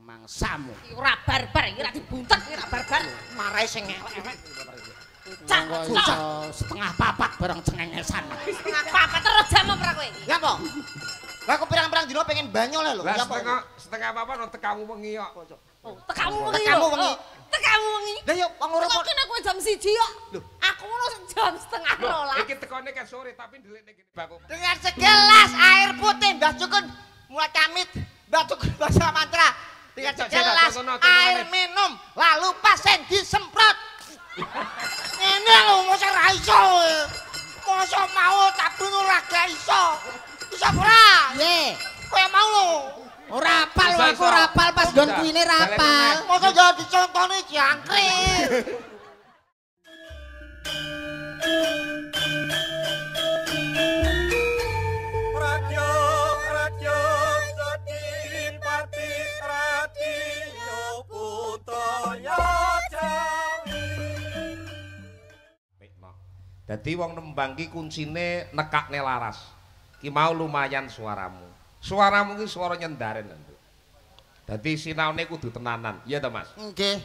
mangsamu. Ora barbar, iki ora dibuntet, iki ora barbar. Marahe sing elek-elek. Cak, Setengah papat bareng cengengesan. setengah papat terus jam ora kowe. Ngapa? Lah aku pirang-pirang dino pengen banyo le lho. Lah setengah apa no tekamu wengi kok. Oh, tekamu wengi. Tekamu wengi. Tekamu wengi. Lah yo wong loro Kok kene kowe jam 1 kok. Lho, aku ngono jam setengah 12. Iki tekone kan sore tapi ndelikne kene baku. dengan segelas air putih Mbah Cukun mulai camit Mbah Cukun bahasa mantra dengan segelas air minum lalu pasien disemprot ini lho masa ra iso masa mau tapi ora gak iso bisa ora Ye, kowe mau lho ora apal aku ora apal pas nggon kuine ra apal. masa jangan dicontoni jangkrik Radio Sedin Pati Radio Budaya Jawi. Dadi wong nembang ki kuncine nekakne laras. Ki mau lumayan suaramu. Suaramu ki suara nyendaren. Dadi sinaune kudu tenanan. Iya ta, Mas? Nggih.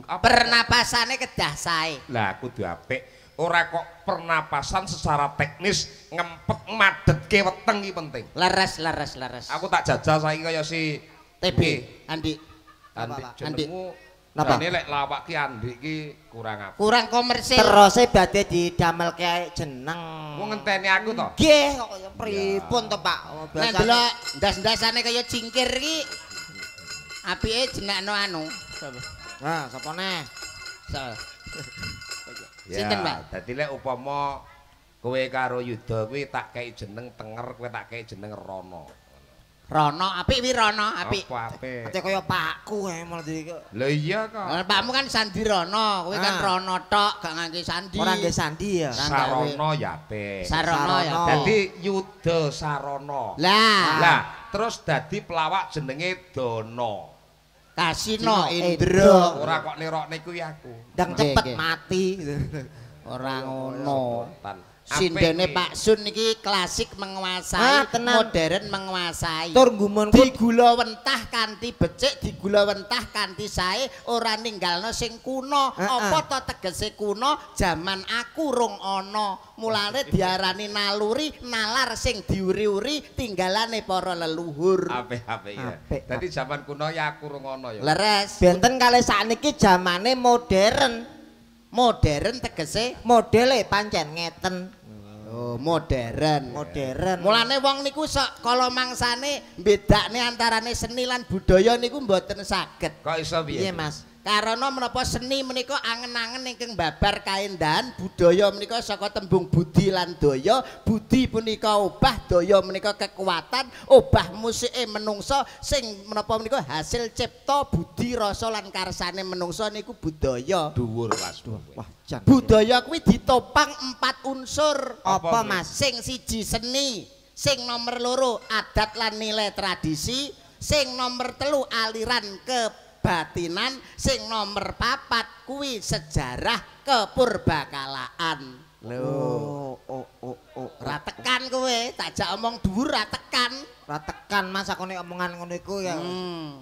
Apa? Pernapasane kedah sae. Lah kudu apik. Ora kok pernapasan secara teknis ngempet madetke weteng iki penting. Leres. Aku tak jajal saiki kaya si TB Andi. Andi Andi. jenengmu. Napa? Nek lek lawak ki Andi ki kurang apa. Kurang komersil. terus badhe didamelke jeneng Wong ngenteni aku to. nggih kok kaya pripun to Pak Nek delok ndas-ndasane kaya cingkir iki apike jenekno anu. nah sapa neh Sinten, Mbak? Dadi lek upama kowe karo Yuda kuwi tak kei jeneng Tenger, kowe tak kei jeneng Rono. Rono apik wi Rono apik. Apa apik? ate kaya pakku malah di Lho iya kok. Pakmu kan Sandi Rono, kowe kan Rono tok gak ngangge Sandi. ora nggih sandi ya Sarono ya apik. Sarono ya. Sarono. Dadi Yuda Sarono. Lah, Lah, terus dadi pelawak jenenge Dono. Kasino Indra. Indra. Ora kok nirokne kuwi aku. ndang Nggih, cepet nggih. mati Ora ngono. Spontan. Sindene Apik Pak Sun iki klasik menguasai, Ah, tenan. modern menguasai. tur gumun Digula wentah kanthi becik, digula wentah kanthi sae, ora ninggalno sing kuno. Apa to tegese kuno? Jaman aku rung ana. Mulane diarani naluri, nalar sing diuri-uri tinggalane para leluhur. apik ya. Apik, Dadi zaman kuno ya aku rung ono ya. Leres. benten kalih sakniki zamane modern Modern tegese modele pancen ngeten oh, modern. modern Mulane wong niku sok kala mangsane bedakne antarane seni lan budaya niku mboten saged. Kok iso piye? iya Mas Karena menapa seni menika angen-angen ingkang babar kaendahan, budaya menika saka tembung budi lan daya. Budi punika obah, daya menika kekuatan, obah musike menungso sing menapa menika hasil cipta budi rasa lan karsane menungso niku budaya. Dhuwur Mas. wah jan Budaya kuwi ditopang 4 unsur. apa Mas Sing siji seni, sing nomor loro adat lan nilai tradisi, sing nomor telu aliran kebatinan, sing nomor 4 kuwi sejarah kepurbakalaan. oh Ora tekan kowe, tak jak omong dhuwur ra tekan. ora tekan Mas aku nek omongan ngono iku ya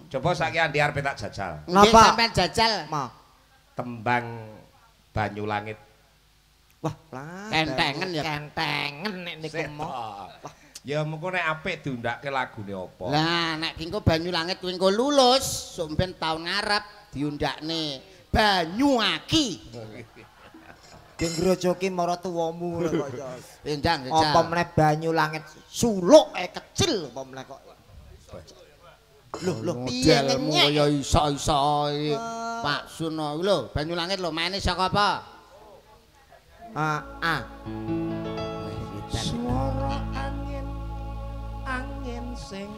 Coba saiki Andi arep tak jajal. Nggih Napa? sampean jajal. Ma Tembang Banyu Langit. wah lah Kentengen ya. kentengen nek niku mau Ya mengko nek apik diundake lagune apa? Lah nek engko Banyu Langit kuwi engko lulus, somben taun ngarep diundakne Banyu Aki. ben grojoki mara tuwamu kok ya Endang apa meneh banyu langit suluk kecil apa meneh kok lho piye modelmu ngenyek kaya iso-iso Pak Suno lho Banyu Langit lho maine saka apa? Suara angin sing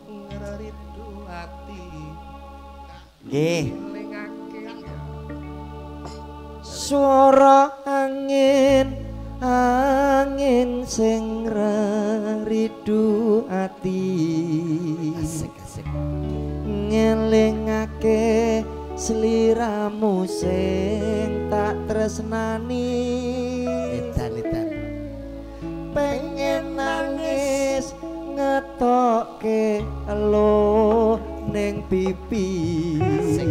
ngeridu ati. nggih Lingake swara angin sing ridu ati Asik. ngelingake sliramu sing tak tresnani Edan. pengen nangis ngetokke elo ning pipi Sing.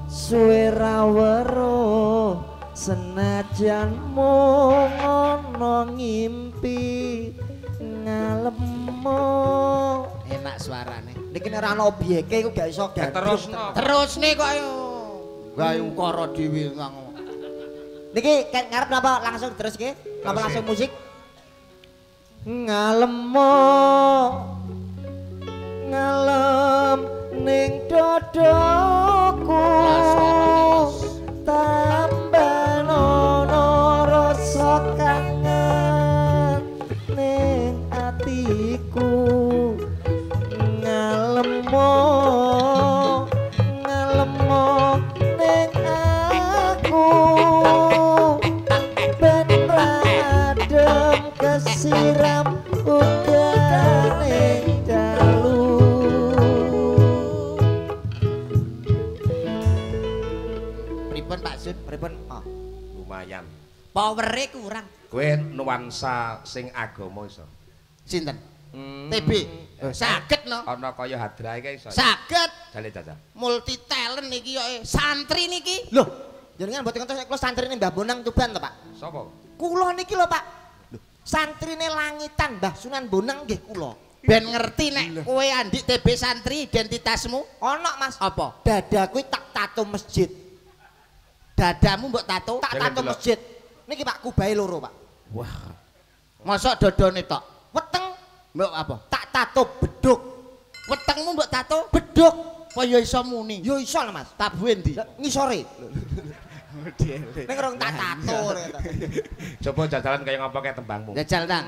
suwe ra weruh senajan mung ana ngimpi ngalemo. Enak suarane. Niki nek ora ana obyeke iku gak iso ganti. Terusne kok ayo. Gawe ukara dhewe kang. Niki ngarep napa langsung terus iki? Napa langsung musik? Ngalemo ngalem ning dadaku tambah ana rasa kangen ning atiku ngalemo ning aku ben radem kesiram udan ning dalu. Pripun Pak Sun? Pripun? Lumayan. Powere kurang. Kowe nuansa sing agama iso. Sinten? TB. Saged no. Ana kaya hadra iki iso. Saged. Jale jajal. Multi talent niki yo santri niki. Loh, jenengan mboten ngertos kula santrine Mbah Bonang Tuban to, Pak? Sapa? Kula niki lho, Pak. Loh, santrine langitan Mbah Sunan Bonang nggih kula. Ben ngerti nek kowe andik TB santri identitasmu. Ana, Mas. Apa? Dadaku tak tato masjid. Dadamu mbok tato? Tak Jangan tato delok. masjid. Niki Pak kubahe loro, Pak. Wah. Mosok dodone tok. Weteng Mbok apa? tak tato beduk. Wetengmu mbok tato? Beduk. Apa ya iso muni? Yo iso lho, Mas. Tabuhe ndi? Lah, ngisore. Ning rong tak tato. Coba jajalan kaya ngapa kayak tembangmu. Jajal nang.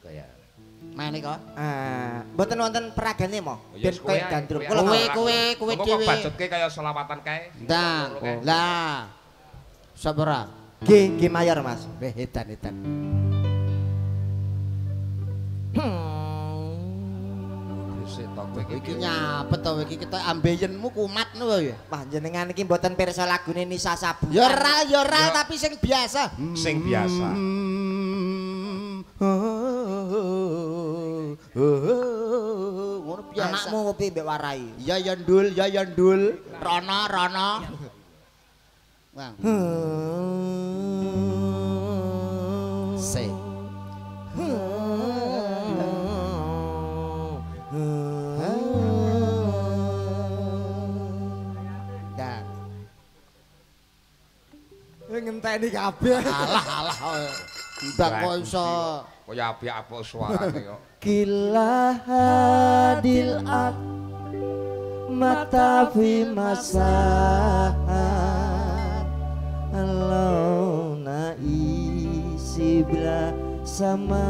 Kaya. Mane kok. Mboten wonten peragane mo. Ya, Ben kowe kowe ae, gandrung. kowe Kula ae. Kowe Kok dhewe. bajutke kaya selawatan kae. Ndang. Kae. Lah. Sabra. G mayor, Mas. Edan. Sik tok kowe Iki nyapet to iki kita ambeyenmu kumat no ya. Wah, jenengan iki mboten pirsa lagune Nisa Sabu. Ya ora tapi sing biasa. sing biasa. Ngono biasa. Anakmu ngopi mbek warai. Ya ndul. Rono. Bang. Se. Dah. Ngenteni kabeh. Alah. Mbak kok iso Kaya apik-apik suarane kok. Kila hadil at mata fi masahat Allahna isibla sama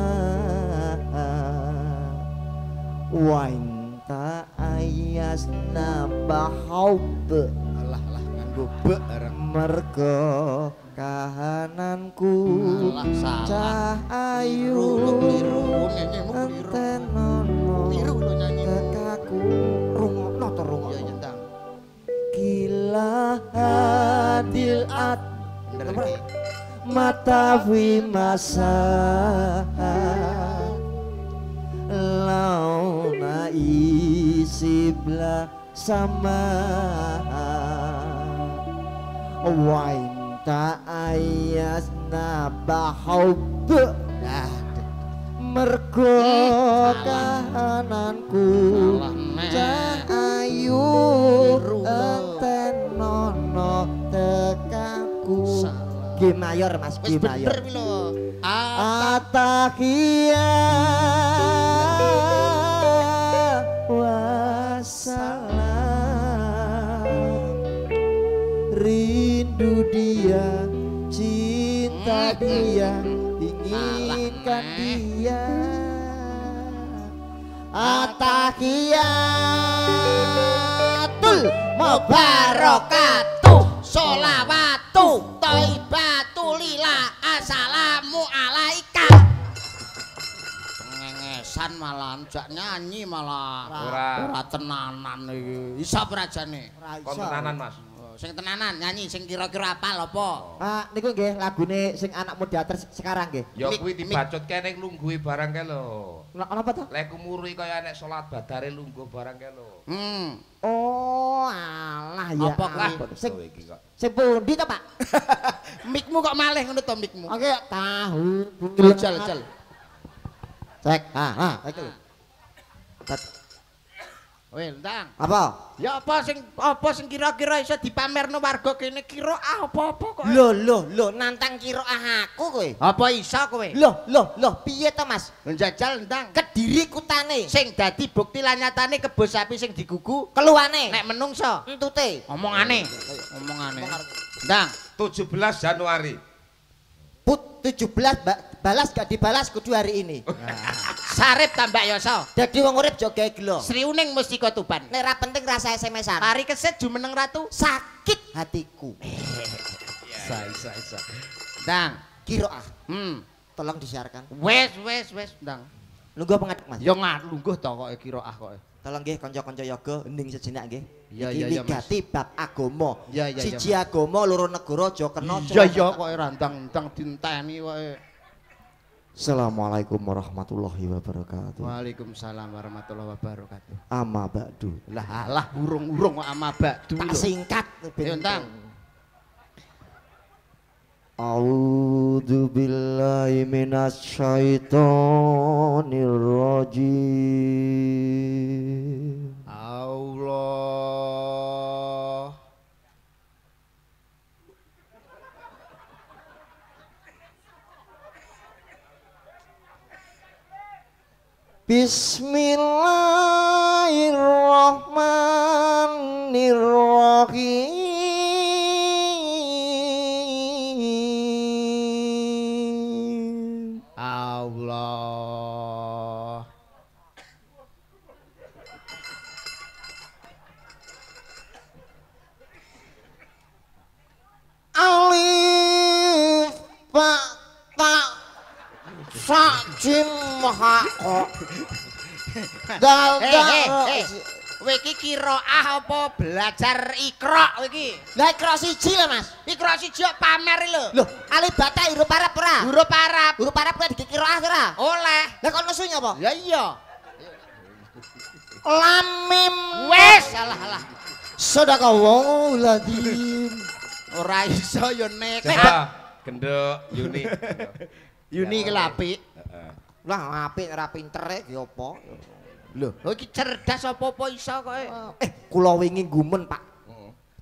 wa inta ayasna bahaub alah nganggo bek areng. mergo kahananku Alah, salah. cahayu Keliru, nyanyimu keliru. tenono Keliru lo nyanyi. kekaku rungokno to Ya rungokno nyentang. kila hadil at Bener iki. mata fi masa launa isibla sama wain ta ayasna bahub Dah. mergo Salah. kahananku Salah, Nek. cahayu Keliru, lo. tenono tekaku Salah. G mayor Mas Wis G mayor bener pi lho. Atahiyat wassalam rindu dia cinta dia inginkan dia Atahiyatul Mubarakatuh sholawatu thayyibatu lillah assalamu alaika. Cengengesan malah jak nyanyi malah Ora. tenanan iki. Isa prajane. Kon tenanan Mas. sing tenanan nyanyi sing kira-kira apal apa? Niku nggih lagune sing anak muda sekarang nggih. Ya kuwi dibacutke ning lungguhe barang kae lho. Napa to? Lek kumuri kaya nek salat badare lungguh barang kae lho. Oh, alah ya. Apa kuwi? Sing pundi to, Pak? Mikmu kok malih ngono to mikmu? Oke, tahu. Jel. Cek. Iki. Weh, Ndang. Apa? Ya apa sing kira-kira iso dipamerno warga kene kira apa-apa kok. Lho, nantang kiroah aku kowe. Apa iso kowe? Loh, piye to, Mas? Njajal Ndang. Kediri kutane. Sing dadi bukti lan nyatane kebo sapi sing digugu Keluwane. nek menungso. Entute. Omongane. Ndang, 17 Januari. Put 17 balas gak dibalas kudu hari ini. sarip tambah yoso. Dadi wong urip joge gelo. Sri Uning mesti tuban. Nek ra penting rasa SMS-an. Hari keset jumeneng ratu. Sakit hatiku. Isa. Ndang, Kiroah. Tolong disiarkan. Wes, Ndang. Lungguh pengaduk, Mas. Ya lungguh to kok kiroah kok. Tolong nggih kanca-kanca yoga ending sejenak nggih. Iya, Iki wigati bab agama. Iya, Siji agama, loro negara aja kena. Iya kok randang-randang dinteni wae. Assalamualaikum warahmatullahi wabarakatuh. Waalaikumsalam warahmatullahi wabarakatuh. Ama ba'du. Lah burung-burung kok ama ba'du. Tak singkat Ayo Ndang. A'udzu billahi minasyaitonir rajim. Allah. Bismillahirrahmanirrahim. Allah. Alif ba ta sa jim ha ko. Dal. Kowe iki kiroah apa belajar Iqra kowe iki? Lah Iqra siji lho, Mas. Iqra siji kok pamer lho. Loh, alif ba ta huruf Arab ora? Huruf Arab. Huruf Arab kuwi dikiroah ora? Oleh. Lah kok nesu nyapa? Ya iya. Lam mim Wes, alah. Sadaqallahul adzim. Ora iso ya nek. Gendok Yuni. Yuni ki apik. Lah apik ora pintere ki apa? Lho, iki cerdas apa-apa iso kok. Kula wingi gumen, Pak.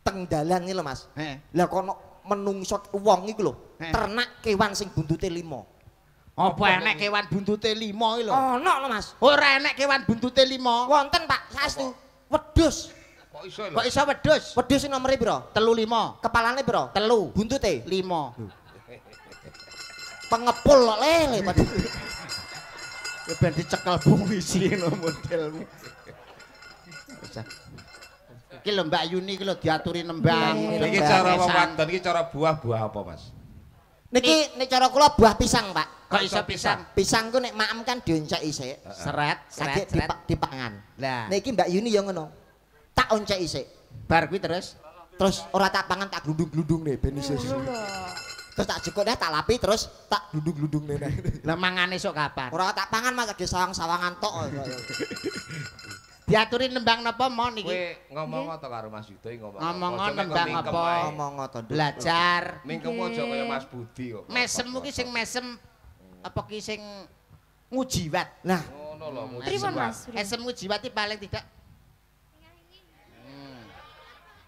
Teng dalan iki lho, Mas. Heeh. Lah kono menungso wong iku lho, ternak kewan sing buntute 5. Apa enek kewan buntute 5 iki lho? Ono lho, Mas. Ora enek kewan buntute 5. Wonten, Pak, saestu. Wedhus. Kok iso lho? Kok iso wedhus? Wedhus sing nomere pira? 35. Kepalane pira? 3. Buntute 5. pengepul kok lele padha. Ya ben dicekel bungisi ngono modelmu. Iki lho Mbak Yuni iki lho diaturi nembang. Iki cara wewanton iki cara buah-buah apa, Mas? Niki nek cara kula buah pisang, Pak. Kok iso pisang? Pisang ku nek maem kan dionceki isik. Seret. Dipangan. Lah, Niki Mbak Yuni ya ngono. Tak oncek isik. bar kuwi terus Ora tak pangan tak glundung-glundung nih ben iso. Terus tak jekuk deh tak lapi terus tak glundung-glundung nih. lah mangane esuk kapan? Ora tak pangan mas lagi sawang-sawangan tok. Diaturi nembang napa mon iki? Kowe ngomong to karo Mas Yudo ngomong. Ngomong Aja nembang mingkem apa? ae. Ngomong to. Belajar. Mingkem aja kaya Mas Budi kok. Mesemmu ki sing mesem apa ki sing ngujiwat. Nah, Ngono lho, Pripun Mas? Esem ngujiwat iki paling tidak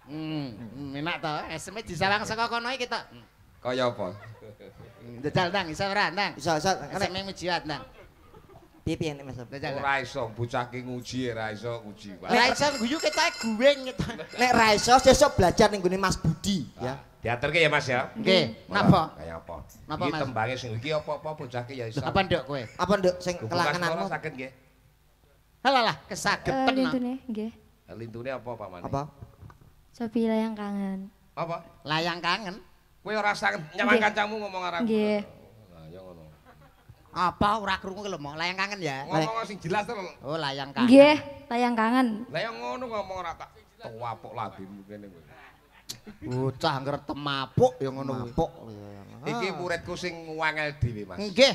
enak to, eseme disawang saka kono iki to. kaya apa? Njajal ndang, iso ora ndang? iso Eseme ngujiwat ndang. piye nek Mas? Njajal. Ora iso bocah ki nguji ora iso nguji. Ora iso guyu ketoke guwing gitu. Nek ra iso sesuk belajar ning gone Mas Budi ya. Diaturke ya Mas ya. Nggih, napa? Kaya apa? Napa, Iki Mas? tembange sing iki apa-apa bocah ki ya iso. Apa nduk kowe? Apa nduk sing Kelangananmu kelangananmu? saged nggih. Halah kesageten. Lintune nggih. Lintune apa Pak Mane? Apa? Sopi layang kangen. Apa? Layang kangen. Kowe ora saged nyawang Nggih. kancamu ngomong karo aku. Nggih. Nah, ya ngono. Apa ora krungu ki lho, Mong? Layang kangen ya? Ngomong sing jelas to. Oh, layang kangen. Nggih, layang kangen. Lah ya ngono ngomong ora tak tuwapuk labimu kene kowe. Bocah ngertem mapuk ya ngono kuwi. Mapuk. Iki muridku sing wangel dhewe, Mas. Nggih,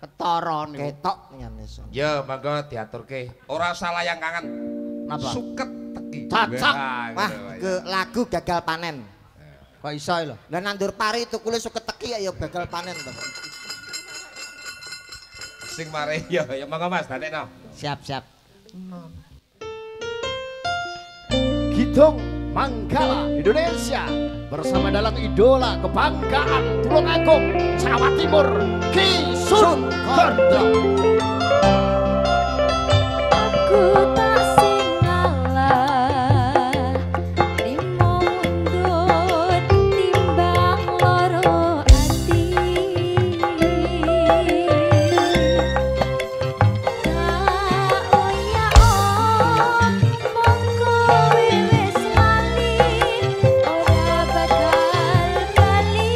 ketara niku. Ketok nyanes. Ya, monggo diaturke. Ora usah layang-kangen. Napa? Suket teki. Cocok. Wah, ke lagu gagal panen. Kok iso lho. Lah nandur pari tukule suket teki ya gagal panen to. Sing mare ya monggo Mas, dadekno. Siap-siap. Kidung Manggala Indonesia bersama dalam idola kebanggaan Tulungagung Jawa Timur Ki Sun Gandra. Aku tak singalah limo mundur timbang loro ati. Tak oyak mongko wis lali ora bakal bali.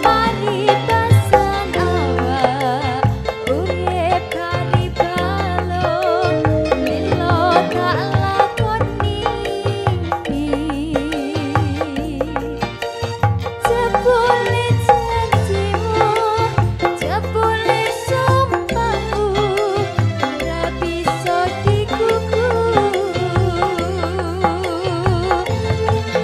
Mari pasan awak urip kari balon lilo tak lakoni. Jebule janjimu, jebule sumpahmu, ora bisa dikuku.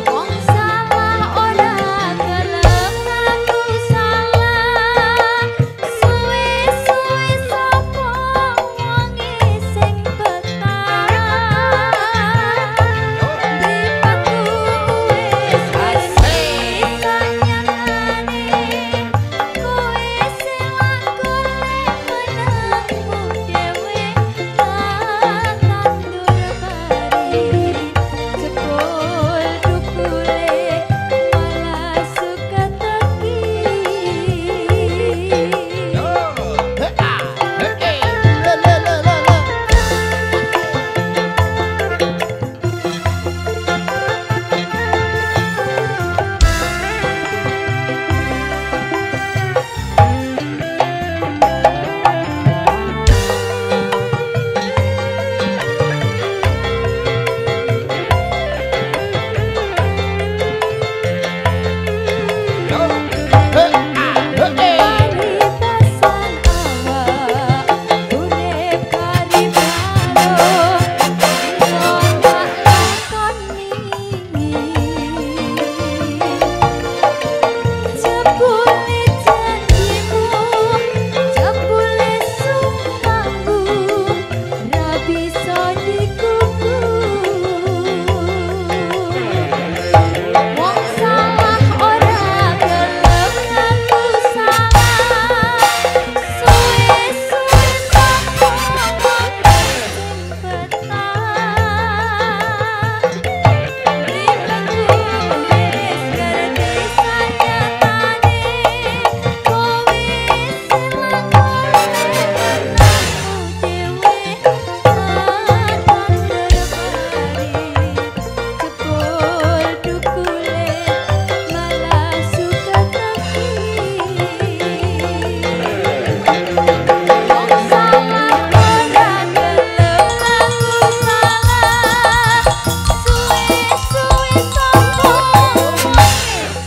Wong salah ora gelem ngaku salah. Suwe-suwe sapa wonge sing betah. Mripatku wis sanyangane, kowe sing golek menangmu dhewe tak tandur pari. Jebul dukule malah suka teki. Mari pasan awak urip kari balon lilo tak lakoni. Jebule janjimu, jebule sumpahmu, ra bisa dikuku. Wong salah ora gelem ngaku salah. Suwe-suwe sapa wonge sing betah. Mripatku wis ngerti sanyatane, kowe sing lakoni menangmu dhewe tak tandur pari. Jebul dukule malah suka teki. Wong salah ora gelem ngaku salah. Suwe-suwe sapa wonge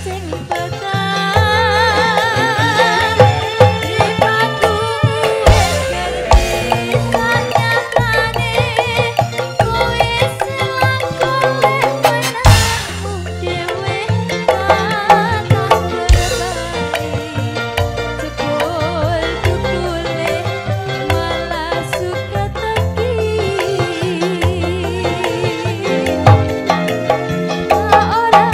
sing betah. Mripatku wis ngerti sanyatane, kowe sing golek menangmu dhewe tak tandur pari. Jebul dukule malah suka teki. Ora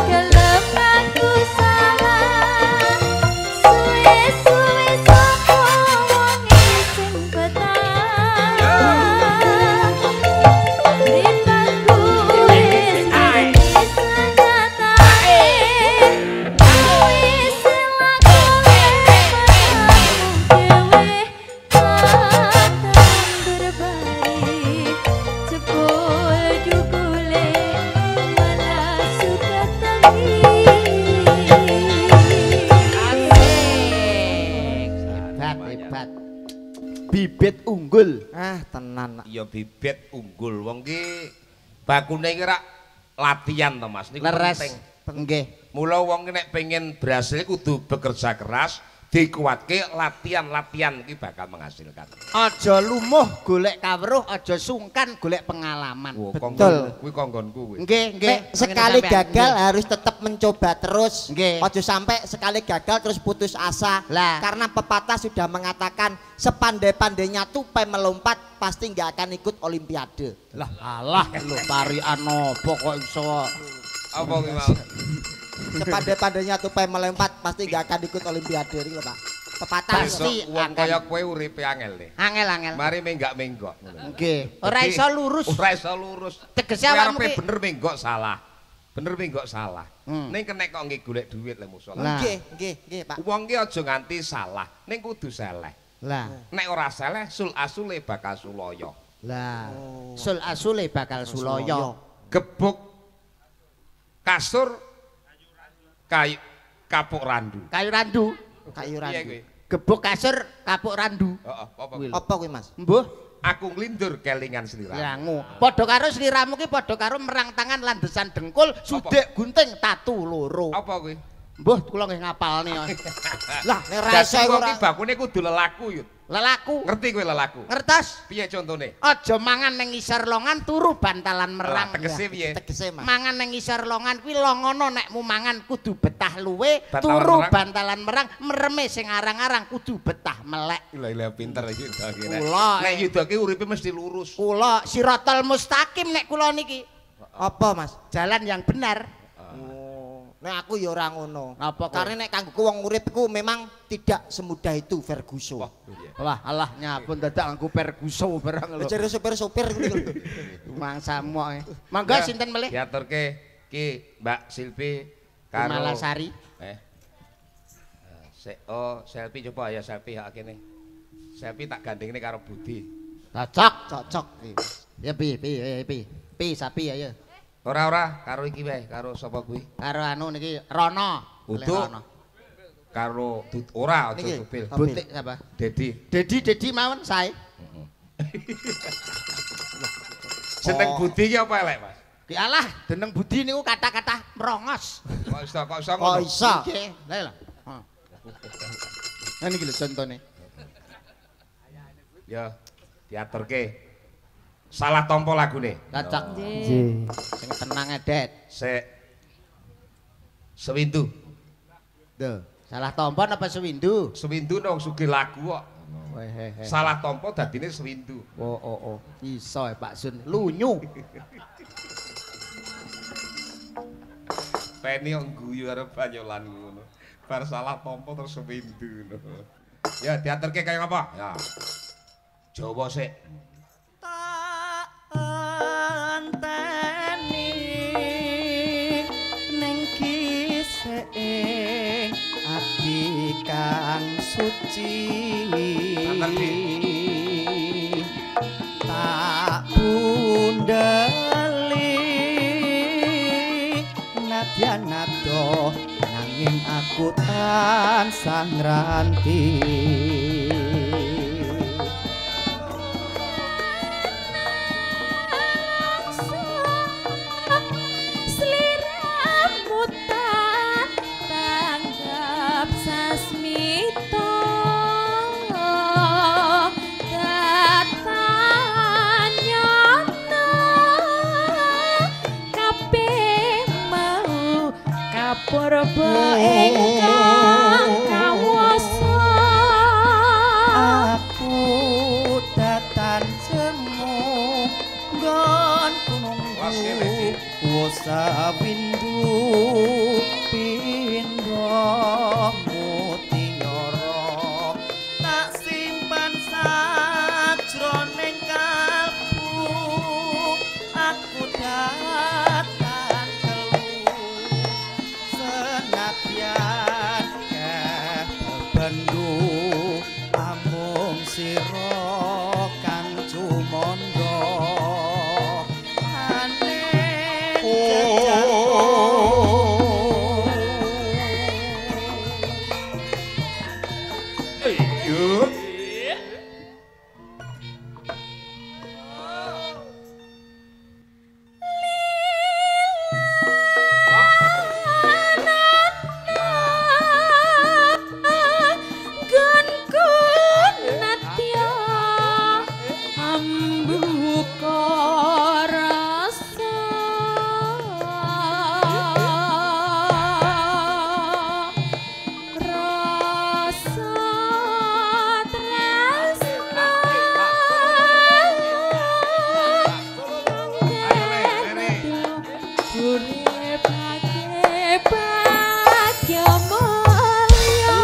gelem ngaku salah. Suwe-suwe sapa wonge sing betah. Mripatku wis ngerti sanyatane, kowe sing golek menangmu dhewe tak tandur pari. Jebul dukule malah suka teki. Hebat, hebat. Bibit unggul. Ah, tenan. Iya bibit unggul wong ki bakune iki rak latihan to Mas niku Leres. penting. Nggih. Mula wong ki nek pengen berhasil kudu bekerja keras, dikuatke latihan-latihan iki bakal menghasilkan. Aja lumuh golek kawruh, aja sungkan golek pengalaman. Betul. Kuwi konggonku kuwi. Nggih, nggih. Nek sekali Sampean. gagal Nggih. harus tetap mencoba terus. Nggih. Ojo sampai sekali gagal terus putus asa. Lah. Karena pepatah sudah mengatakan sepandai-pandainya tupai melompat pasti nggak akan ikut olimpiade. Lah alah lho tarian apa kok iso. Apa kuwi mau? Sepandai-pandainya tupai melompat pasti nggak akan ikut olimpiade iki lho, Pak. Pepatah. Pasti Besok wong akan. kaya kowe uripe angel nih. Angel-angel. Mari menggak-menggok. Nggih. Ora Jadi, iso lurus. Ora iso lurus. Tegese Kowe awakmu arepe ki- bener menggok salah. Bener menggok salah. Hmm. Ning kenek kok nggih golek dhuwit le musuh. Lah. Nggih, Pak. Wong ki aja nganti salah, ning kudu seleh. Lah. Nek ora seleh, sul asule bakal suloyo. Lah. Sul asule bakal suloyo. Gebuk kasur kayu kapuk randu. Kayu randu. Kayu Piye randu. kuwi? Gebuk kasur kapuk randu. Heeh, apa? Kuwi lho. Apa kuwi, Mas? Mbuh. Aku nglindur kelingan sliramu. Yangu. Padha karo sliramu ki padha karo merang tangan landesan dengkul, sudik gunting tatu loro. Apa kuwi? Mbuh kula nggih ngapalne. Lah, nek ra Dadi iso wong ora ki bakune kudu lelaku yut. Lelaku. Ngerti kowe lelaku? Ngertos? Piye contone? Aja mangan ning ngisor longan turu bantalan merang. Lah, tegese piye? tegese, Mas. Mangan ning ngisor longan kuwi longono nekmu mangan kudu betah luwe, Bantalan turu merang. bantalan merang, mereme sing arang-arang kudu betah melek. Gila pinter iki Yuda ki. Kula, Nek Yuda ki uripe mesti lurus. Kula siratal mustaqim nek kula niki. Apa, Mas? Jalan yang benar. Nek aku ya ora ngono. Apa, Ko? Karena nek kanggo wong urip iku memang tidak semudah itu Ferguson. Wah, alah nyapun dadak anggo perguso barang lho. Cari sopir-sopir kuwi lho. Mangsamu ae. Mangga sinten melih? Diaturke ki Mbak Silvi karo Malasari. selfie coba ya selfie hak kene. Selfie tak gandengne karo Budi. Cocok. Ya pi sapi ayo. Ora karo iki wae, karo sapa kuwi? Karo anu niki Rono. Melih Uduk. Rono. Karo ora aja Niki. supil. Butik apa? Dedi. Dedi mawon sae. Seneng Budi ki apa elek, Mas? Ki alah deneng Budi niku kata-kata merongos. Kok iso Kok ngono? iso? Nggih, lha. Nah niki lho contone. Ya, diaturke. Salah tompo lagune. Cocok. Nggih. Sing tenang edet. Sik. Sewindu. Duh, salah tompo apa sewindu? Sewindu nang sugih lagu kok. Wehehe. Salah tompo dadine sewindu. Oh. Iso Pak Sun. Lunyu. Peni yang guyu arep banyolan ngono. Bar salah tompo terus sewindu ngono. Ya diaturke kaya apa? Ya. Jawa sik. Anteni ning kisih ati kang suci tak bundeli nadyan nado nanging aku tansah ngranti. Sliramu tak tanggap sasmito datanyana kabeh mau kapurba ingkang kawasa Aku datan jemu nggon Was kene, Ci. Wasa windu pindho mutiara tak simpan sajroning kalbu aku datan telu senadyan kebendu amung sira kang cumandha aneh membuka rasa tresno uripake bagya mulya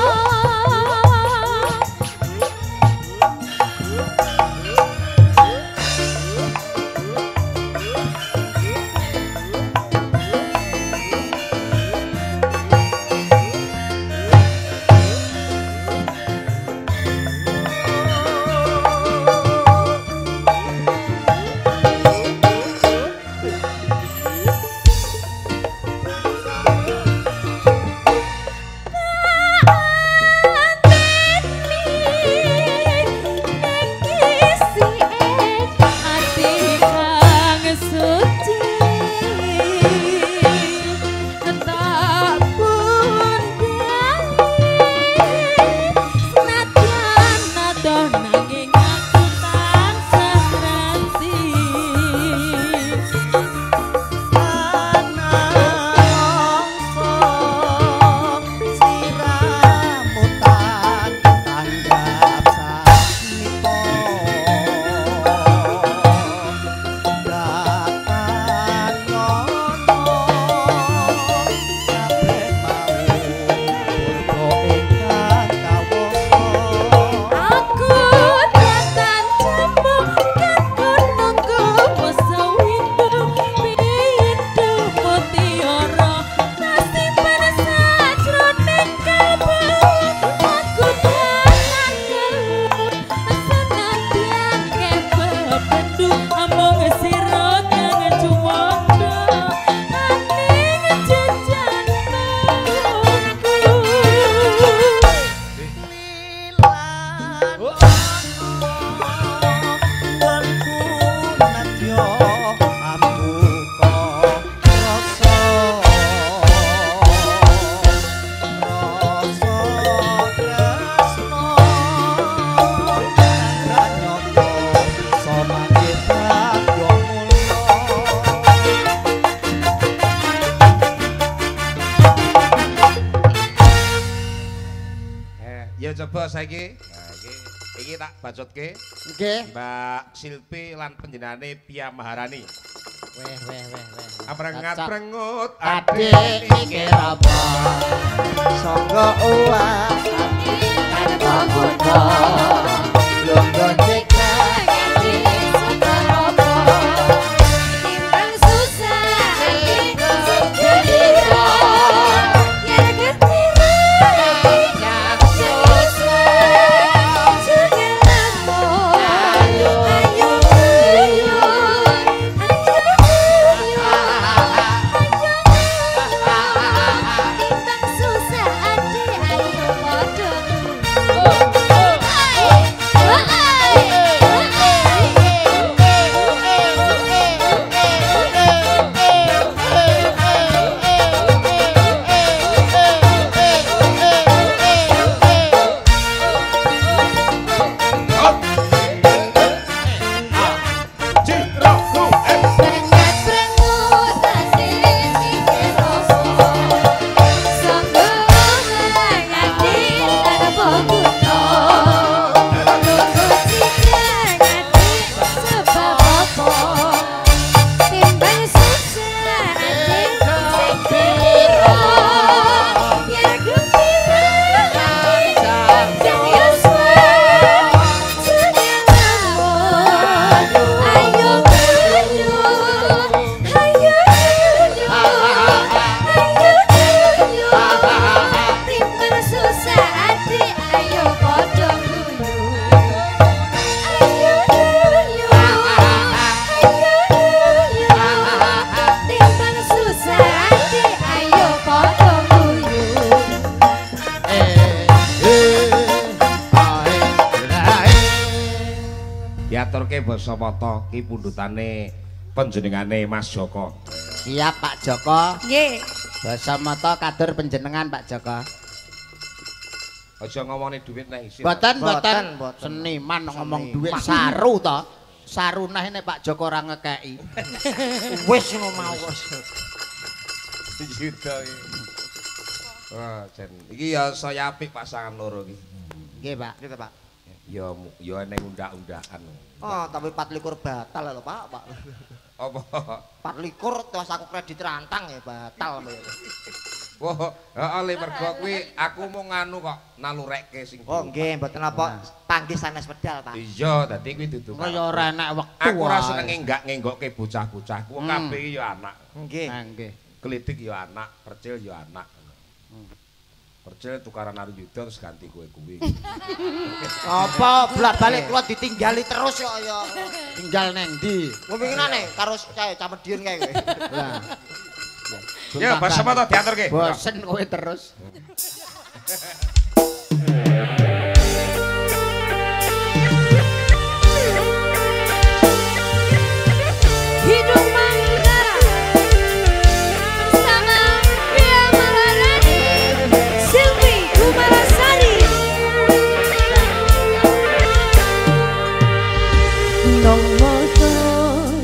Ya coba saiki. Nah, iki tak bacotke. Nggih. Mbak Silpi lan panjenengane Pia Maharani. Weh. Aprengat-prengut Adik mikir apa? Sangga uang tanpa guna. Lungguh cekak adik sangga apa? timbang susah segera ya gembira Yang susah segeramu ayo timbang susah adik ayo padha diaturke basa mata ki pundhutane panjenengane Mas Joko. Siap Pak Joko. Nggih. Basa mata kadur panjenengan Pak Joko. Aja ngomongin duit nek isin. Boten. Boten. Seniman ngomong duit saru to. sarunah nek Pak Joko ora ngekeki. Wis ngono mau wis. Juta iki. Wah, jen iki ya saya apik pasangan loro iki. Nggih, Pak. Gitu, Pak. Ya ning undak-undakan. Oh, tapi 24 batal lho, Pak. Apa? 24 terus aku kredit rantang ya batal. Wah, heeh mergo kuwi aku mau nganu kok nalurekke sing. Oh, nggih, mboten apa panggih sanes pedal, Pak. Iya, dadi kuwi dudu. Kaya ora enak wektu. Aku ora seneng nggak-ngenggokke bocah-bocah. Ku kabeh iki ya anak. Nggih. Nggih. Klitik ya anak, percil ya anak. Percil tukaran Aru Yuda terus ganti kuwi. Apa bolak-balik kula ditinggali terus kok ya. Tinggal neng ndi? Ngomongane karo Camedion kae kowe. Lah. Ya, pas apa to diaturke? Bosen kowe terus. Hidup Manggarai bersama Pia Maharani, Silvi Kumarasari. Nong motor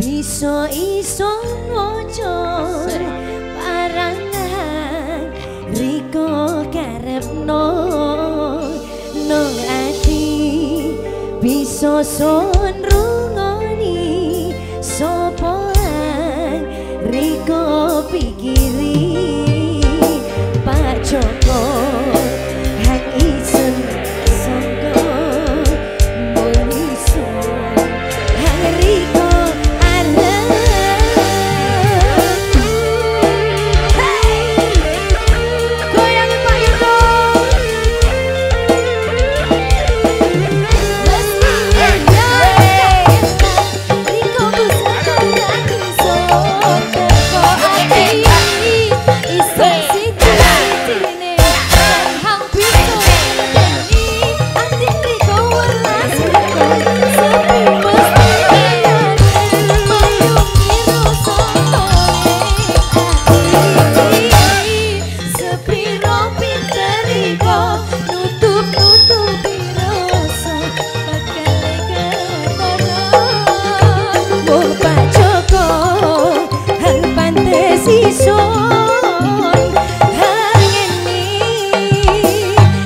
iso ngocor parangan riko karepno nong ati bisa son rungoni sopoan riko pikiri Pak Joko hang isun songko mung isun hang riko arep goyangi Pak Yudo riko busana iso teko ati iso siji-sijine hang piso ngenteni ati riko welas riko sepi mesti mayungi rusone ati sepiro pinter riko nutup-nutupi rasa bakal ketoran mung Pak Joko hang pantes ison hang ini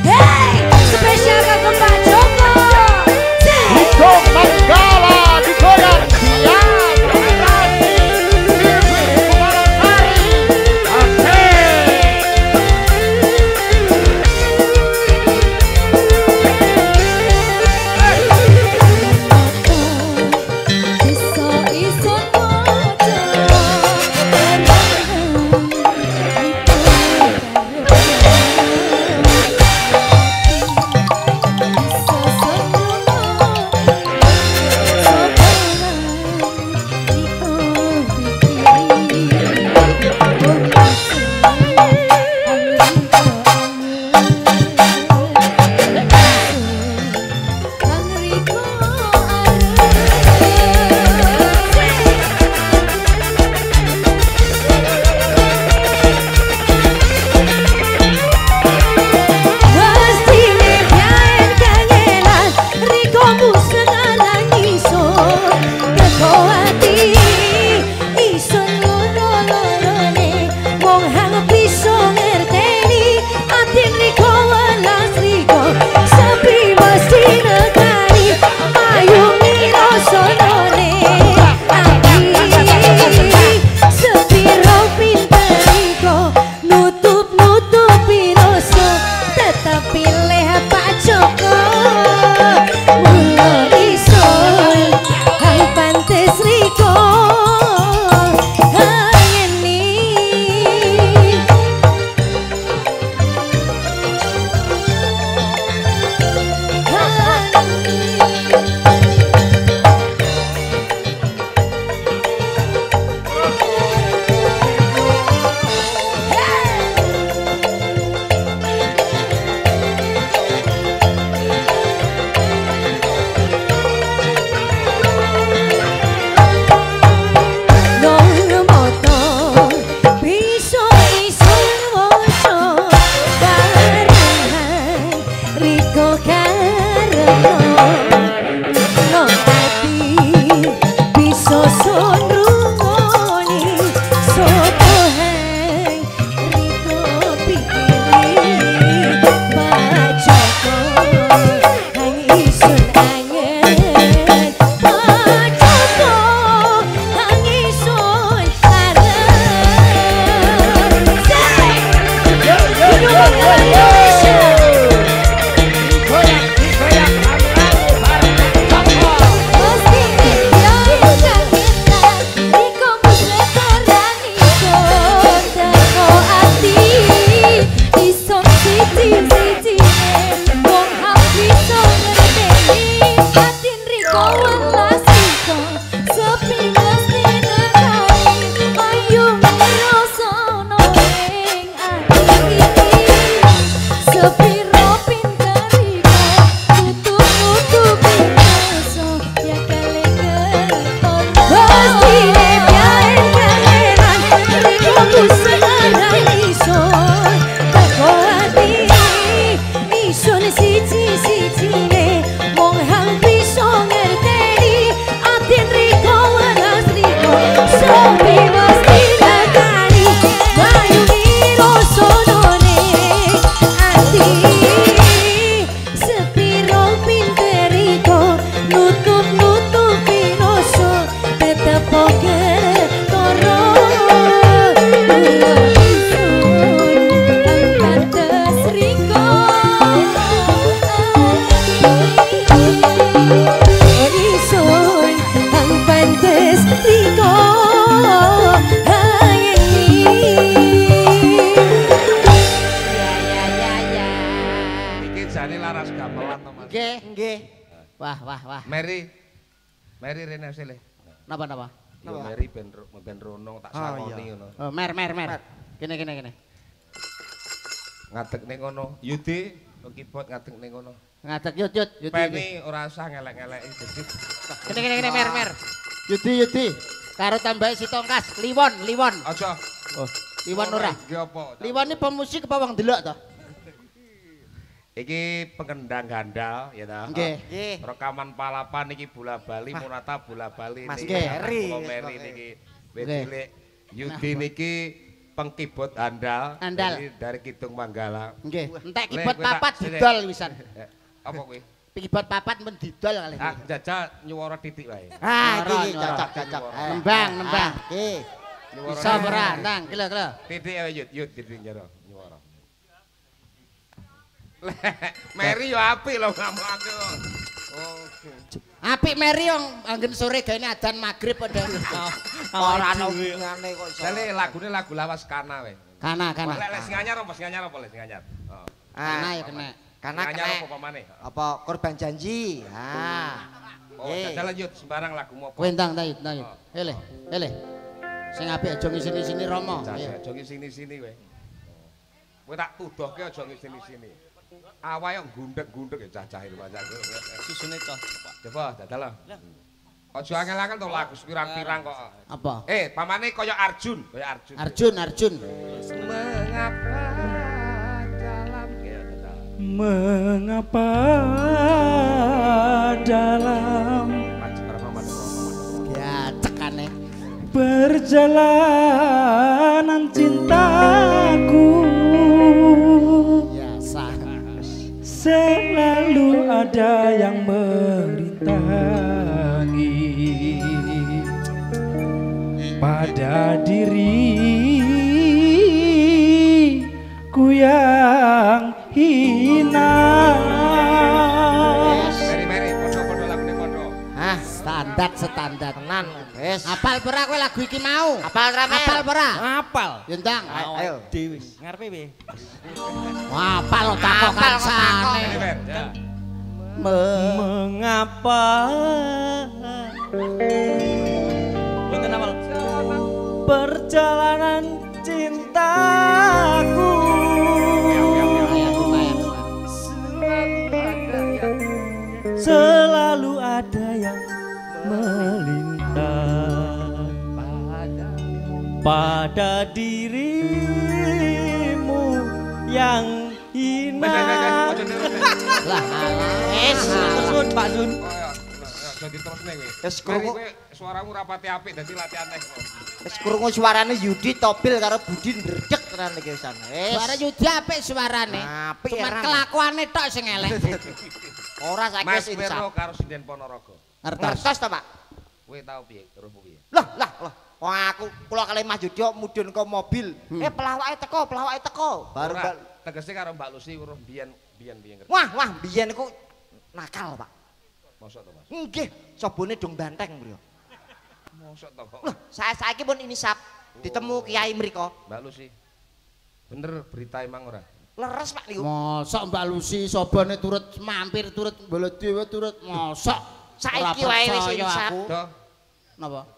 hey spesial kanggo Pak Joko Hidup Manggala digoyang Dian Rati Silvi Kumarasari. iso ison foto pilih Pak Joko mulo iso hang pantes Wah. Mary rene sile. Napa? Yo Mary ben rono tak sakoni ngono. Oh, mer. Kene. Ngadeg ning ngono. Yudi keyboard ngadeg ning ngono. Ngadeg yut. Penny ora usah ngelek-ngeleki dadi. Kene mer. Yudi. Karo tambahi si tongkas, liwon. Aja. Oh, liwon ora. Iki apa? Liwon iki pemusik apa wong delok to? Iki pengendang gandal ya ta. Nggih. Rekaman palapan iki bola bali Monata bola bali Mas niki. Geri. Mary niki cilik. Yudi niki pengkibot andal. Dari Kidung Manggala. Nggih. Entek kibot papat didol wisan. Apa kuwi? Kibot papat men didol kali. Ah, jajal nyuwara titik wae. Iki cocok. Nembang. Nggih. Bisa ora, Nang, kilo. Titik ae yut titik njero nyuwara. Mary yo apik lho ngamuk-aku. Oke. Apik Mary wong anggen sore gaene adzan magrib padha. Ora ana hubungane kok iso. Jale lagune lagu lawas kana wae. Kana. Lek sing anyar apa sing anyar? Oh. Kana ya kena. Karena Anyar kena apa pamane? apa korban janji. Oh, jajal lanjut sembarang lagumu apa? Kowe ndang ta yut. Ele. Sing apik aja ngisini-sini Rama. Jajal aja sini-sini kowe. Kowe tak tuduhke aja ngisini-sini. Awake gundhek-gundhek ya cacah pancen. Susune toh. Coba jajal. Aja angel-angel to lagu pirang-pirang kok. Apa? Pamane kaya Arjun. Arjun. Mengapa dalam Mengapa dalam Ya cekane. perjalanan cintaku Biasa. selalu ada yang merintangi pada diriku yang hina. Meri padha lagune padha. Standar. Tenan, wis. Apal pora kowe lagu iki mau? Apal ra, Mer? Apal pora? Apal. Ya ndang. Ayo. Dewi. Ngarepe piye? Apal lo takok kansane. Mer, ya. Mengapa? Boten apal. Perjalanan cintaku selalu ada yang melintas pada dirimu yang hina. Lah Wis, Sun Pak Sun. Jadi terusne kowe. Wis Meri krungu. kowe suaramu rapati apik dadi latihan nek. Wis krungu suarane Yudi Tobil karo Budi ndredeg tenan iki wisan. Wis. suara Yudi apik suarane. Apik, Cuman Ran. kelakuane tok sing elek. Ora saiki Mas wis Wiro insaf. karo Sinden Ponorogo. Ngertos to, Pak? Kowe tau piye karo piye? Lah. Wong aku kula kali Mas Yudi mudhun ke mobil. Pelawake teko. Baru Ora, Mbak. tegese karo Mbak Lucy weruh biyen ngerti. Wah, biyen iku nakal, Pak. Mosok to, Mas? Nggih, sobone dong banteng mriyo. Mosok to kok. Loh, saiki pun inisap ditemu kiai mriko. Mbak Lucy. Bener berita emang ora? Leres, Pak niku. Mosok Mbak Lucy sobane turut mampir turut bola dhewe turut mosok. Saiki wae wis insaf. Doh. Napa?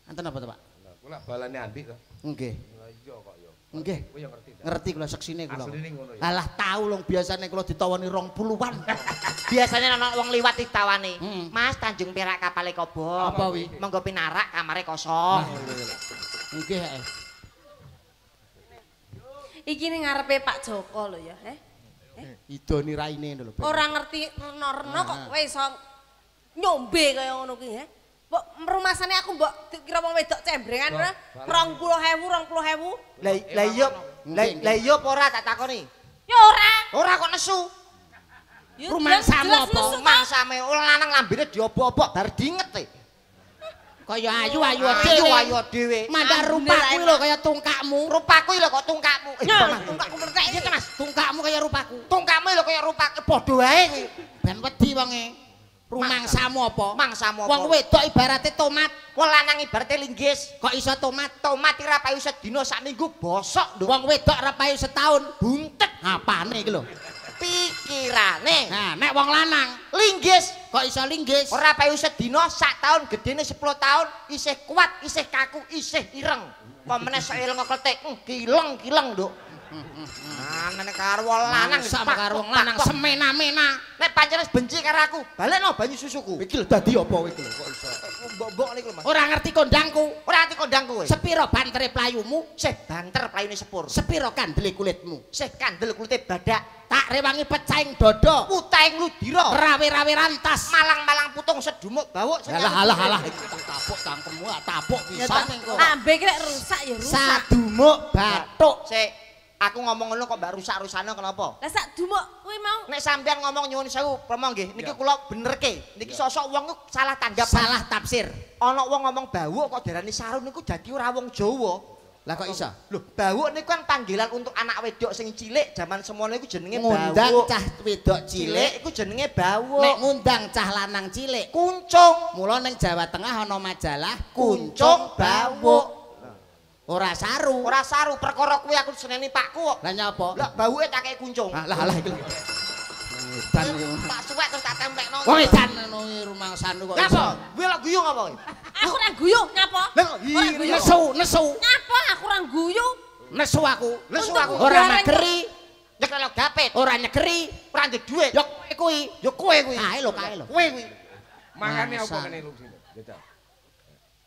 Enten apa to, Pak? Lah, kula balane Andi to. Nggih. Lah iya kok ya. Nggih. Kowe ya ngerti ta? Ngerti kula seksine kula. Asline ngono ya. Alah tahu long biasane kula ditawani 20-an. Biasanya ana wong liwat ditawani. Hmm. Mas Tanjung Perak kapale kobong. Apa wi? Monggo pinarak kamare kosong. Nggih. Iki ning ngarepe Pak Joko lho ya, Idoni raine lho. Ben. Ora ngerti reno-reno kok kowe iso nyombe kaya ngono kuwi, Mbok rumasane aku mbok kira wong wedok cembrengan ora? 20.000. Lah iya apa ora tak takoni? Ya ora. Ora kok nesu. Ya Rumangsamu jelas apa? nesu, Pak. Mangsame lanang lambene diobok-obok bar diinget e. Kaya ayu Ayo dhewe. Mandar rupaku lho kaya tungkakmu. Rupaku lho kok tungkakmu. Tungkakku mertek Iya, Mas. Tungkakmu kaya rupaku. Tungkakmu lho kaya rupaku padha wae kuwi. Ben wedi wonge. Rumangsamu apa? Mangsamu apa? Wong wedok ibarate tomat. Wong lanang ibarate linggis. Kok iso tomat? Tomat ora payu sedina sak minggu bosok lho. Wong wedok ora payu setahun. Buntet Apane iki lho? pikirane. Nah, nek wong lanang Linggis Kok iso linggis? Ora payu sedina sak taun gedene 10 taun isih kuat, isih kaku, isih ireng. Kok meneh seileng kletik kileng-kileng, Nduk. Nek karo lanang sama karo lanang semena-mena. Nek pancen benci karo aku, balekno banyu susuku. Iki lho dadi apa iki lho kok iso? Mbok niku lho, Mas. Ora ngerti kondangku. Ora ngerti kondangku kowe. Sepiro bantere playumu? Sih banter playune sepur. Sepiro kandele kulitmu? Sih kandel kulite badak. Tak rewangi pecahing dodo. Putaing ludira. Rawe-rawe rantas. Malang-malang putung sedumuk bawuk. Halah. Tapuk cangkemmu, tapuk pisan engko. Ambe ki lek rusak ya rusak. Sadumuk bathuk. Sik, aku ngomong ngono kok mbak rusak-rusane kenapa? Lah sak dumuk kuwi mau. Nek sampean ngomong nyuwun sewu, promo nggih. Niki kula benerke. Niki sosok wong ku salah tanggap. Salah tafsir. Ana wong ngomong bawuk kok darani sarun niku dadi ora wong Jawa. Lah kok iso? Lho, bawuk niku kan panggilan untuk anak wedok sing cilik, jaman semono iku jenenge Ngundang bawuk. cah wedok cilik Iku jenenge bawuk. nek ngundang cah lanang cilik. Kuncung. Mula ning Jawa Tengah ana majalah Kuncung bawuk. Ora saru. Ora saru perkara kuwi aku seneni pakku kok. Lah nyapa? Lah bawuke tak kei kuncung. Lah iki. Edan iki. Tak suwek terus tak templekno. Wong edan ngono rumangsanu kok iso. Ngapa? Kuwi lak guyu ngapa kowe? Aku ora guyu, nyapa? Lah kok Ora guyu. Nesu. Nyapa aku ora guyu? Nesu aku. Nesu aku. Ora mageri, Nyekel gapet. ora nyekeri. Ora ndek dhuwit. Ya kowe kuwi. Ya kowe kuwi. Kae lho. Kowe kuwi. Mangane apa Mangsa. kene lu sini? Jajal.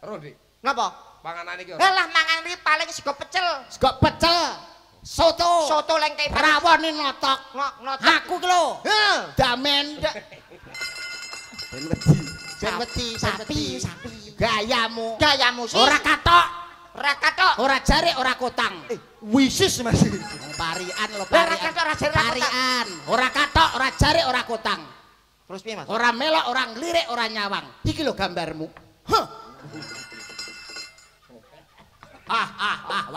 Ero, Dik. Napa? Panganan iki ora. Lah mangan iki paling sego pecel. Sego pecel. Soto. Soto lengkei Rawone notok. notok. Aku ki lho. Heh. Damen. Ben wedi. Sapi. Gayamu. Gayamu sih. Ora katok. Ora katok. Ora jarik, ora kotang. Wisis Mas. Wong parian lho, Lah, ora katok, ora jarik, ora Parian. Ora katok, ora jarik, ora kotang. Terus piye Mas? Ora melok, ora nglirik, ora nyawang. Iki lho gambarmu. Hah.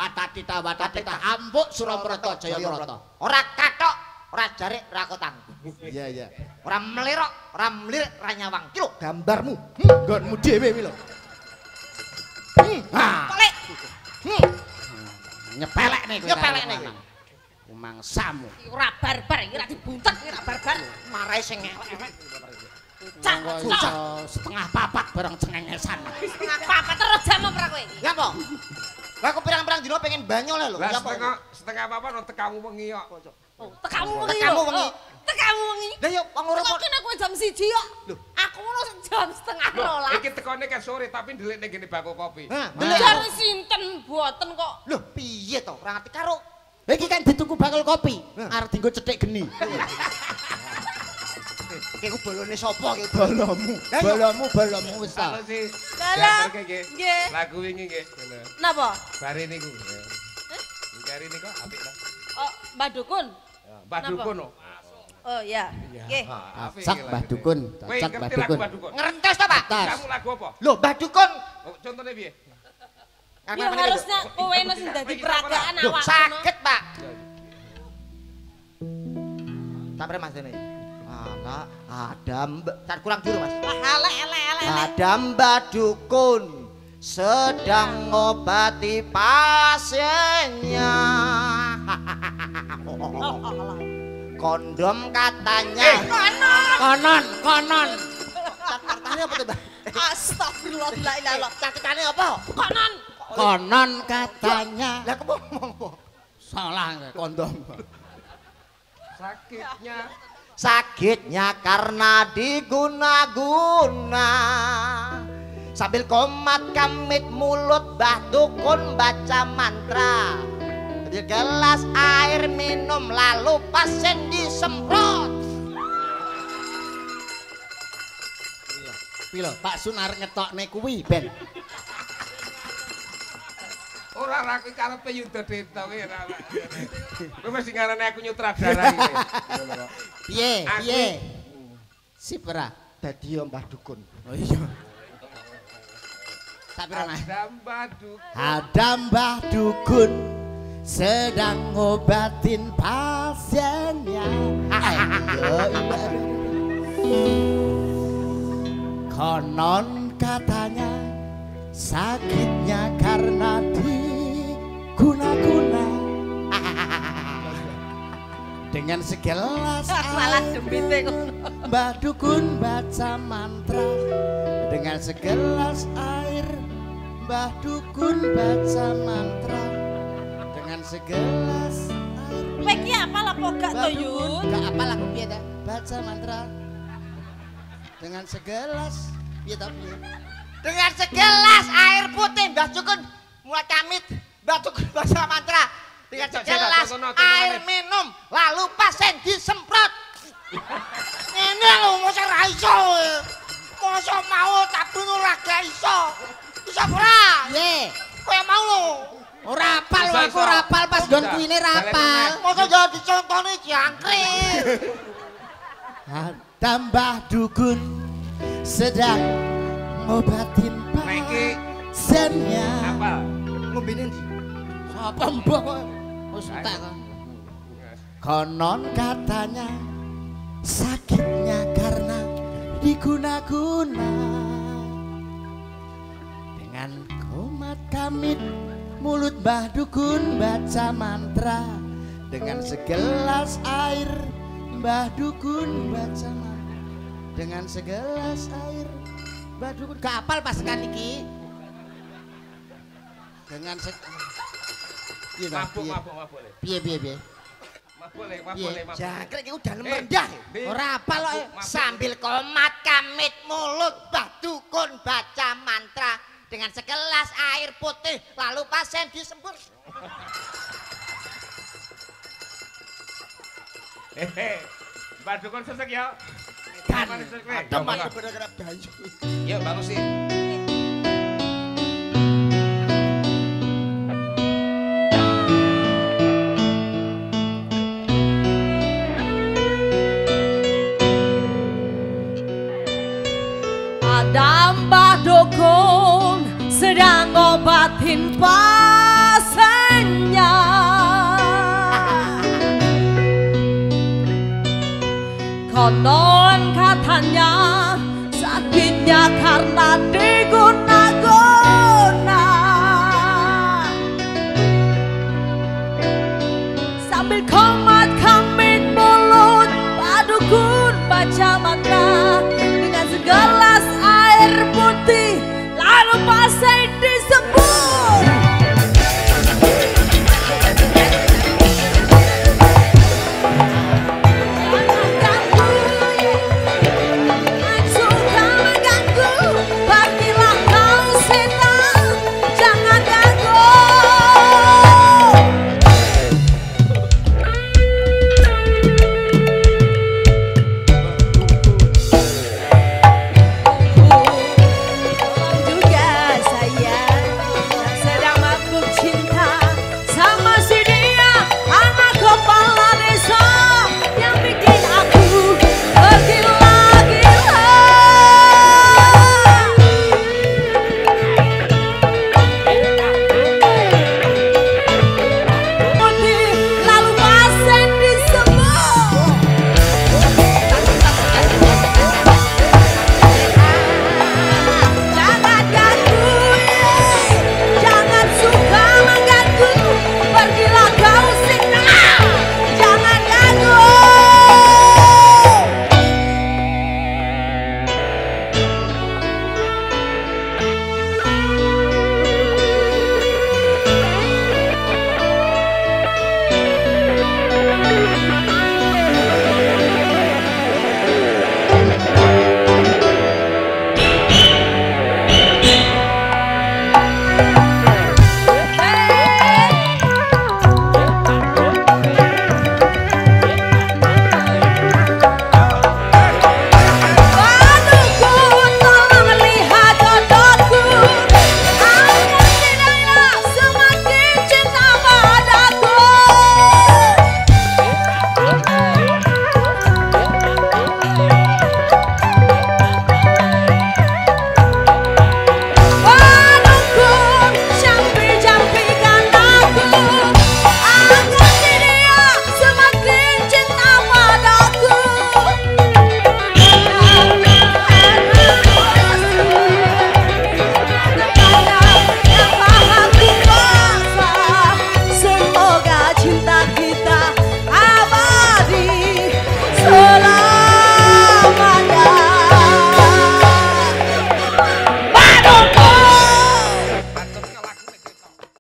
Watatita ambuk Suraprata Jayaprata. Ora katok, ora jarik, ora kotang. Iya. Ora melirok, ora mlirik, ora nyawang. Iki lho gambarmu. Nggonmu dhewe kuwi lho. Pelek. Nyepelekne kuwi. Nyepelekne kuwi. Mangsamu. Iki ora barbar, iki ora dibuntet, iki ora barbar. Marai sing elek-elek. Cak, Iso setengah papat bareng cengengesan. apa terus jam apa kowe? Ngapa? Lah aku pirang-pirang dino pengen banyu le lho. Lah Ngapa? setengah apa no tekamu wengi kok. Oh, tekamu wengi. Tekamu wengi. Oh, tekamu wengi. Lah yo wong loro Kok kene kowe jam 1 kok. Aku ngono jam setengah Loh, 12. iki tekone kan sore tapi ndelik ning kene bako kopi. Hah, Jar sinten mboten kok. Lho piye to? Ora ngerti karo. Iki kan dituku bakal kopi. Arep dienggo cethik geni. Iki ku bolone sapa iki? Bolomu wis ta. Halo sih. Lala. Nggih. Nggih. Lagu wingi nggih. Napa? Bare niku. Bare niku apik ta? Oh, Mbah Dukun. Mbah Napa? Dukun. Oh iya. Nggih. Apik. Sak Mbah Dukun. Kowe Cak ngerti Mbah lagu Dukun. Mbah Dukun? Ngerentos to, Pak? Tas. Kamu lagu apa? Lho, Mbah Dukun. Oh, contohnya piye? Ya harusnya kowe sing dadi peragaan Lho, awak. sakit, Pak. Sampai Mas ini. Alah, ada Mbak. Kurang juru, Mas. Wah, elek. Ada Mbak Dukun sedang ngobati pasiennya. Kondom katanya. Konon. Katanya apa tuh, Mbak? Astagfirullahaladzim. Cakitannya apa? Konon katanya. Lah aku mau ngomong apa? Salah kondom. Sakitnya karena diguna-guna. Sambil komat kamit mulut Mbah Dukun baca mantra. Di gelas air minum lalu pasien disemprot. Pilo, Pak Sunar ngetokne kuwi ben. Ora ra kuwi karepe Yudha Deta kuwi ora. Kowe mesti ngarane aku nyutradara iki. Piye? Sip ora? Dadi Mbah Dukun. Oh iya. Tak pira Mas? Ada Mbah Dukun. Ada Mbah Dukun sedang ngobatin pasiennya. Konon katanya sakitnya karena diguna-guna. dengan segelas Malah air dembite kok. Mbah Dukun baca mantra dengan segelas air Mbah Dukun baca mantra dengan segelas air. Kowe iki apal apa gak to, Yun? Gak apal aku piye ta? Baca mantra dengan segelas piye ta piye? Dengan segelas air putih Mbah Dukun mulai kamit Mbah Dukun baca mantra dengan segelas air minum lalu pasien disemprot. Ini lho mosok ra iso. Mosok mau tapi ora gak iso. Iso ora? Ye, Kowe mau lho. ora apal aku ora apal pas gon kuine ra apal. Mosok yo dicontoni jangkrik. Tambah Dukun sedang ngobatin pasiennya. Apa? Ngombene ndi? Sapa mbok kok wis entek kok. Konon katanya sakitnya karena diguna-guna. Dengan komat kamit mulut Mbah Dukun baca mantra dengan segelas air Mbah Dukun baca mantra dengan segelas air Mbah Dukun gak apal pas kan iki dengan Mabuk. piye Jangkrik iki udah rendah. ora apal kok Sambil komat kamit mulut Mbah Dukun baca mantra dengan segelas air putih lalu pasien disembur. Mbak Dukun sesek ya. Teman gara-gara banyu. Yuk bagus sih. Ada Mbah Dukun sedang ngobatin pasiennya. Konon katanya sakitnya karena